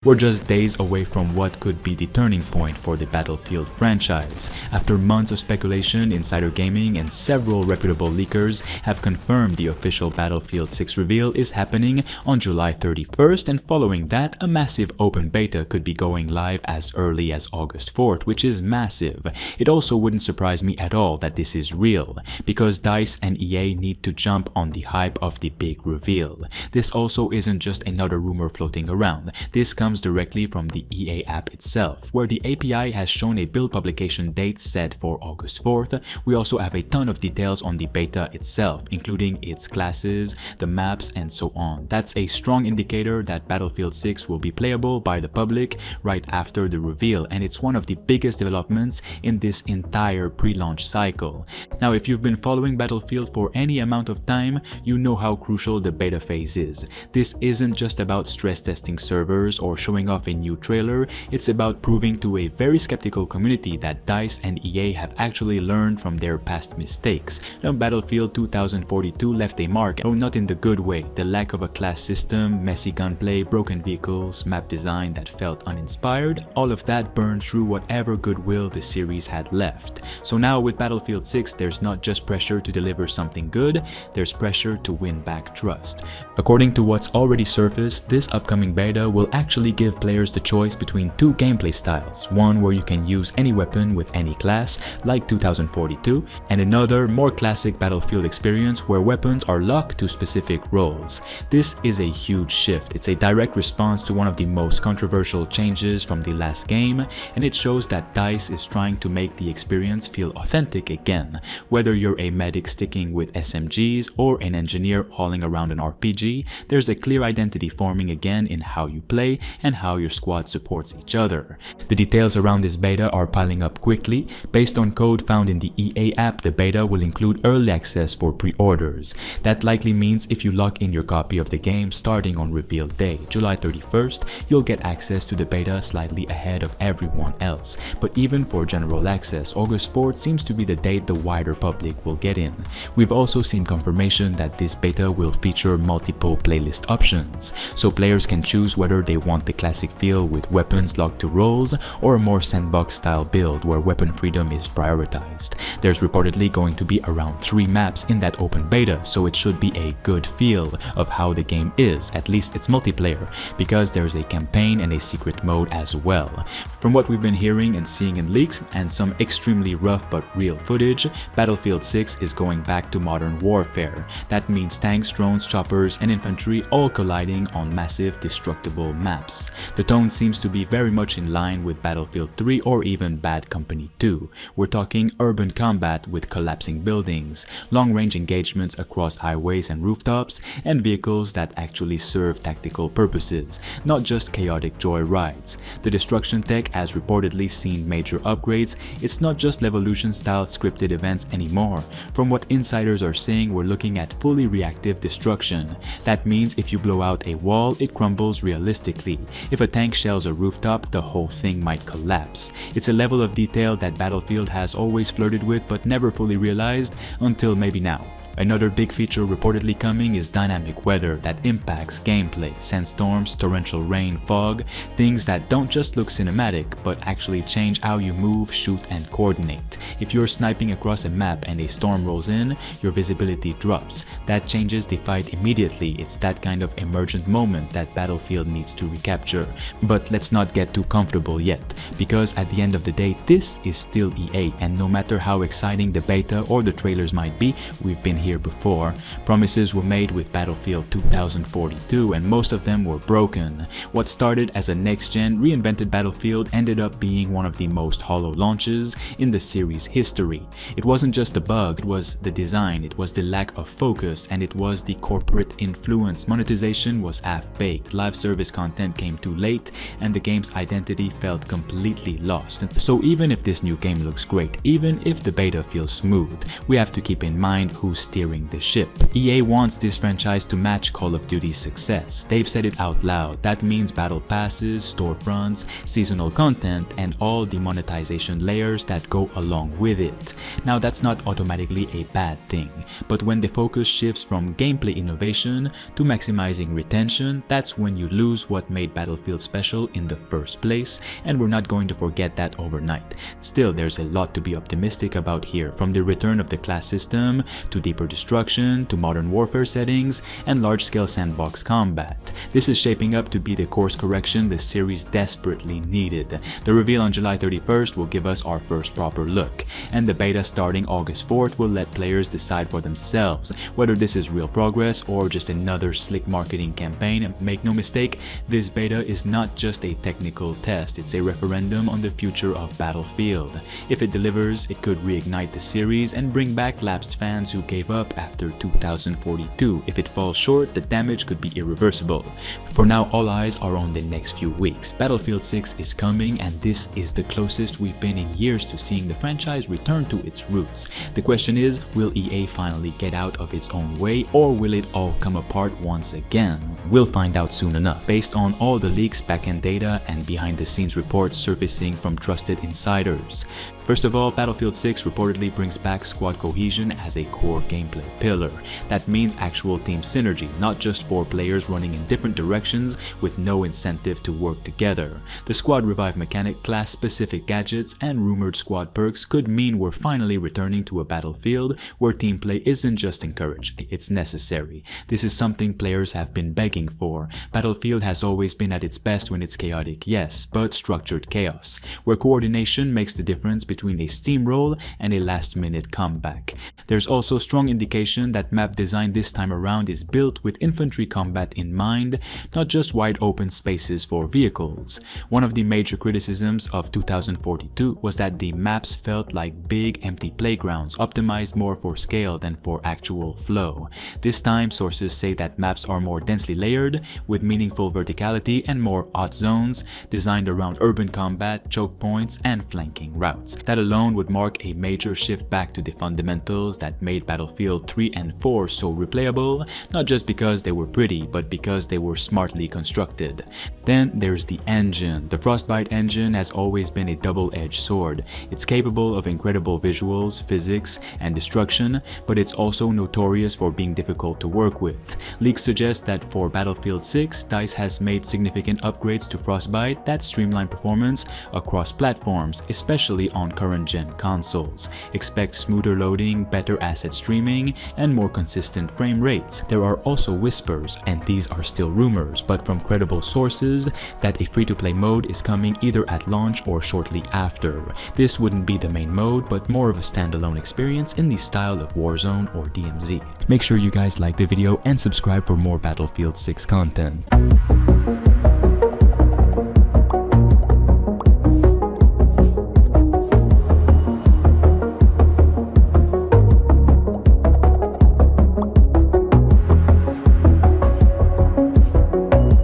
We're just days away from what could be the turning point for the Battlefield franchise. After months of speculation, Insider Gaming and several reputable leakers have confirmed the official Battlefield 6 reveal is happening on July 31st, and following that, a massive open beta could be going live as early as August 4th, which is massive. It also wouldn't surprise me at all that this is real, because DICE and EA need to jump on the hype of the big reveal. This also isn't just another rumor floating around. This comes directly from the EA app itself, where the API has shown a build publication date set for August 4th. We also have a ton of details on the beta itself, including its classes, the maps, and so on. That's a strong indicator that Battlefield 6 will be playable by the public right after the reveal, and it's one of the biggest developments in this entire pre-launch cycle. Now, if you've been following Battlefield for any amount of time, you know how crucial the beta phase is. This isn't just about stress testing servers or showing off a new trailer, it's about proving to a very skeptical community that DICE and EA have actually learned from their past mistakes. Now, Battlefield 2042 left a mark, though not in the good way. The lack of a class system, messy gunplay, broken vehicles, map design that felt uninspired, all of that burned through whatever goodwill the series had left. So now with Battlefield 6, there's not just pressure to deliver something good, there's pressure to win back trust. According to what's already surfaced, this upcoming beta will actually give players the choice between two gameplay styles, one where you can use any weapon with any class, like 2042, and another more classic Battlefield experience where weapons are locked to specific roles. This is a huge shift. It's a direct response to one of the most controversial changes from the last game, and it shows that DICE is trying to make the experience feel authentic again. Whether you're a medic sticking with SMGs or an engineer hauling around an RPG, there's a clear identity forming again in how you play and how your squad supports each other. The details around this beta are piling up quickly. Based on code found in the EA app, the beta will include early access for pre-orders. That likely means if you lock in your copy of the game starting on reveal day, July 31st, you'll get access to the beta slightly ahead of everyone else. But even for general access, August 4th seems to be the date the wider public will get in. We've also seen confirmation that this beta will feature multiple playlist options, so players can choose whether they want the classic feel with weapons locked to roles or a more sandbox style build where weapon freedom is prioritized. There's reportedly going to be around 3 maps in that open beta, so it should be a good feel of how the game is, at least its multiplayer, because there's a campaign and a secret mode as well. From what we've been hearing and seeing in leaks and some extremely rough but real footage, Battlefield 6 is going back to modern warfare. That means tanks, drones, choppers, and infantry all colliding on massive destructible maps. The tone seems to be very much in line with Battlefield 3 or even Bad Company 2. We're talking urban combat with collapsing buildings, long-range engagements across highways and rooftops, and vehicles that actually serve tactical purposes, not just chaotic joyrides. The destruction tech has reportedly seen major upgrades. It's not just Levolution-style scripted events anymore. From what insiders are saying, we're looking at fully reactive destruction. That means if you blow out a wall, it crumbles realistically. If a tank shells a rooftop, the whole thing might collapse. It's a level of detail that Battlefield has always flirted with but never fully realized until maybe now. Another big feature reportedly coming is dynamic weather that impacts gameplay, sandstorms, torrential rain, fog, things that don't just look cinematic but actually change how you move, shoot, and coordinate. If you're sniping across a map and a storm rolls in, your visibility drops. That changes the fight immediately. It's that kind of emergent moment that Battlefield needs to recapture. But let's not get too comfortable yet, because at the end of the day, this is still EA, and no matter how exciting the beta or the trailers might be, we've been here before. Promises were made with Battlefield 2042 and most of them were broken. What started as a next-gen, reinvented Battlefield ended up being one of the most hollow launches in the series' history. It wasn't just the bug, it was the design, it was the lack of focus, and it was the corporate influence. Monetization was half-baked, live service content came too late, and the game's identity felt completely lost. So even if this new game looks great, even if the beta feels smooth, we have to keep in mind who's stealing steering the ship. EA wants this franchise to match Call of Duty's success. They've said it out loud. That means battle passes, storefronts, seasonal content, and all the monetization layers that go along with it. Now that's not automatically a bad thing, but when the focus shifts from gameplay innovation to maximizing retention, that's when you lose what made Battlefield special in the first place, and we're not going to forget that overnight. Still, there's a lot to be optimistic about here, from the return of the class system, to deeper destruction, to modern warfare settings, and large-scale sandbox combat. This is shaping up to be the course correction the series desperately needed. The reveal on July 31st will give us our first proper look, and the beta starting August 4th will let players decide for themselves whether this is real progress or just another slick marketing campaign. And make no mistake, this beta is not just a technical test, it's a referendum on the future of Battlefield. If it delivers, it could reignite the series and bring back lapsed fans who gave up after 2042. If it falls short, the damage could be irreversible. For now, all eyes are on the next few weeks. Battlefield 6 is coming, and this is the closest we've been in years to seeing the franchise return to its roots. The question is, will EA finally get out of its own way, or will it all come apart once again? We'll find out soon enough, based on all the leaks, backend data, and behind-the-scenes reports surfacing from trusted insiders. First of all, Battlefield 6 reportedly brings back squad cohesion as a core gameplay pillar. That means actual team synergy, not just 4 players running in different directions with no incentive to work together. The squad revive mechanic, class-specific gadgets, and rumored squad perks could mean we're finally returning to a Battlefield where team play isn't just encouraged, it's necessary. This is something players have been begging for. Battlefield has always been at its best when it's chaotic, yes, but structured chaos, where coordination makes the difference between a steamroll and a last-minute comeback. There's also strong indication that map design this time around is built with infantry combat in mind, not just wide open spaces for vehicles. One of the major criticisms of 2042 was that the maps felt like big empty playgrounds, optimized more for scale than for actual flow. This time, sources say that maps are more densely layered, with meaningful verticality and more odd zones, designed around urban combat, choke points, and flanking routes. That alone would mark a major shift back to the fundamentals that made Battlefield 3 and 4 so replayable, not just because they were pretty, but because they were smartly constructed. Then there's the engine. The Frostbite engine has always been a double-edged sword. It's capable of incredible visuals, physics, and destruction, but it's also notorious for being difficult to work with. Leaks suggest that for Battlefield 6, DICE has made significant upgrades to Frostbite that streamline performance across platforms, especially on current-gen consoles. Expect smoother loading, better asset streaming, and more consistent frame rates. There are also whispers, and these are still rumors, but from credible sources, that a free-to-play mode is coming either at launch or shortly after. This wouldn't be the main mode, but more of a standalone experience in the style of Warzone or DMZ. Make sure you guys like the video and subscribe for more Battlefield 6 content.